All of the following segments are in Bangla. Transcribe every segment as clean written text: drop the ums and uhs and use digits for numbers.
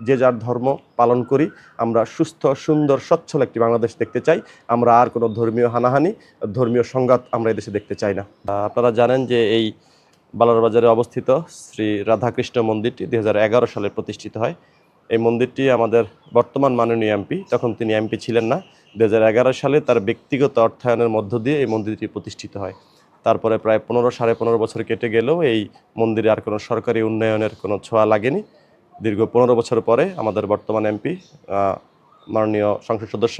যে যার ধর্ম পালন করি। আমরা সুস্থ, সুন্দর, সচ্ছল একটি বাংলাদেশ দেখতে চাই। আমরা আর কোনো ধর্মীয় হানাহানি, ধর্মীয় সংঘাত আমরা এদেশে দেখতে চাই না। আপনারা জানেন যে এই বালার বাজারে অবস্থিত শ্রী রাধাকৃষ্ণ মন্দিরটি 2011 সালে প্রতিষ্ঠিত হয়। এই মন্দিরটি আমাদের বর্তমান মাননীয় এমপি, তখন তিনি এমপি ছিলেন না, 2011 সালে তার ব্যক্তিগত অর্থায়নের মধ্য দিয়ে এই মন্দিরটি প্রতিষ্ঠিত হয়। তারপরে প্রায় 15-15.5 বছর কেটে গেলেও এই মন্দিরে আর কোনো সরকারি উন্নয়নের কোনো ছোঁয়া লাগেনি। দীর্ঘ 15 বছর পরে আমাদের বর্তমান এমপি, মাননীয় সংসদ সদস্য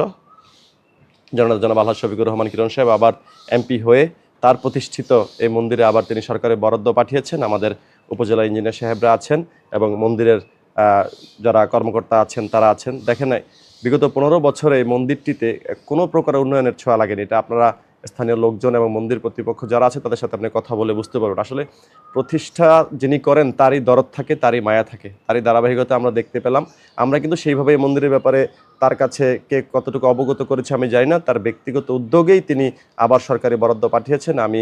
জনাব আলহাজ শফিকুর রহমান কিরণ সাহেব আবার এমপি হয়ে তার প্রতিষ্ঠিত এই মন্দিরে আবার তিনি সরকারের বরাদ্দ পাঠিয়েছেন। আমাদের উপজেলা ইঞ্জিনিয়ার সাহেবরা আছেন এবং মন্দিরের যারা কর্মকর্তা আছেন তারা আছেন। দেখেন, বিগত 15 বছরে এই মন্দিরটিতে কোনো প্রকার উন্নয়নের ছোঁয়া লাগেনি। এটা আপনারা স্থানীয় লোকজন এবং মন্দির কর্তৃপক্ষ যারা আছে তাদের সাথে আপনি কথা বলে বুঝতে পারবেন। আসলে প্রতিষ্ঠা যিনি করেন তারই দরদ থাকে, তারই মায়া থাকে, তারই ধারাবাহিকতা আমরা দেখতে পেলাম। আমরা কিন্তু সেইভাবে এই মন্দিরের ব্যাপারে তার কাছে কে কতটুকু অবগত করেছে আমি জানি না। তার ব্যক্তিগত উদ্যোগেই তিনি আবার সরকারি বরাদ্দ পাঠিয়েছেন। আমি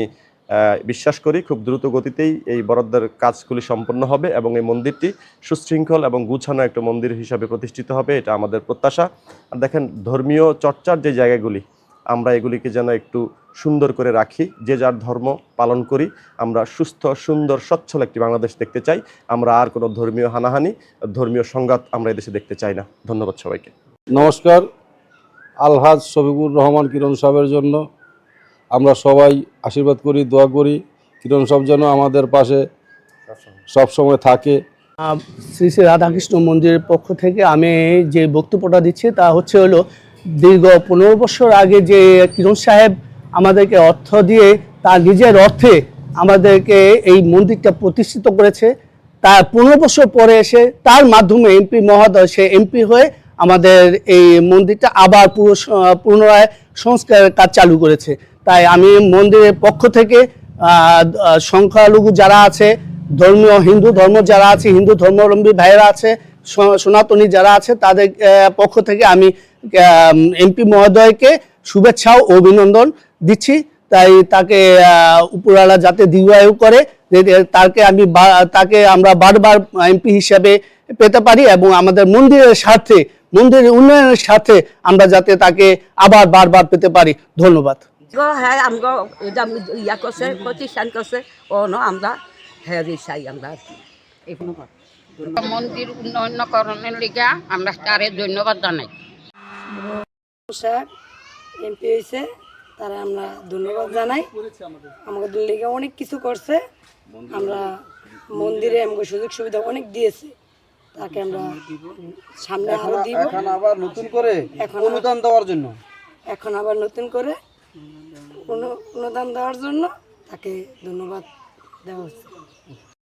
বিশ্বাস করি খুব দ্রুত গতিতেই এই বরাদ্দের কাজগুলি সম্পন্ন হবে এবং এই মন্দিরটি সুশৃঙ্খল এবং গুছানো একটা মন্দির হিসাবে প্রতিষ্ঠিত হবে, এটা আমাদের প্রত্যাশা। আর দেখেন, ধর্মীয় চর্চার যে জায়গাগুলি আমরা এগুলিকে যেন একটু সুন্দর করে রাখি, যে যার ধর্ম পালন করি। আমরা সুস্থ, সুন্দর, সচ্ছল একটি বাংলাদেশ দেখতে চাই। আমরা আর কোনো ধর্মীয় হানাহানি, ধর্মীয় সংঘাত আমরা এদেশে দেখতে চাই না। ধন্যবাদ সবাইকে। নমস্কার। আলহাজ শফিকুর রহমান কিরণ সাহেবের জন্য আমরা সবাই আশীর্বাদ করি, দোয়া করি কিরণ সাহেব যেন আমাদের পাশে সবসময় থাকে। শ্রী শ্রী রাধাকৃষ্ণ মন্দিরের পক্ষ থেকে আমি যে বক্তব্যটা দিচ্ছি তা হলো দীর্ঘ 15 বছর আগে যে কিরণ সাহেব আমাদেরকে অর্থ দিয়ে তার নিজের অর্থে আমাদেরকে এই মন্দিরটা প্রতিষ্ঠিত করেছে, তার 15 বছর পরে এসে তার মাধ্যমে এমপি মহোদয় সে এমপি হয়ে আমাদের এই মন্দিরটা আবার পুনরায় সংস্কারের কাজ চালু করেছে। তাই আমি মন্দিরের পক্ষ থেকে সংখ্যালঘু যারা আছে, ধর্মীয় হিন্দু ধর্ম যারা আছে, হিন্দু ধর্মাবলম্বী ভাইয়েরা আছে, সনাতনী যারা আছে, তাদের পক্ষ থেকে আমি এমপি মহোদয়কে শুভেচ্ছা ও অভিনন্দন দিচ্ছি। তাই তাকে উপরওয়ালা যাতে দীর্ঘায়ু করে, তাকে আমরা বারবার এমপি হিসাবে পেতে পারি এবং আমাদের মন্দিরের স্বার্থে, মন্দিরের উন্নয়নের স্বার্থে আমরা যাতে তাকে আবার বারবার পেতে পারি। ধন্যবাদ। হ্যাঁ, আমরা ইয়া করছে, প্রতিষ্ঠান করছে ও আমরা হ্যাঁ চাই আমরা মন্দির উন্নয়নকরণের লিগে আমরা তারে ধন্যবাদ জানাই। সাহেব এমপি হয়েছে, তারা আমরা ধন্যবাদ জানাই। আমাদের লিগে অনেক কিছু করছে, আমরা মন্দিরে আমাকে সুযোগ সুবিধা অনেক দিয়েছে, তাকে আমরা সামনে আরো দিব। এখন আবার নতুন করে অনুদান দেওয়ার জন্য অনুদান দেওয়ার জন্য তাকে ধন্যবাদ দেওয়া হচ্ছে।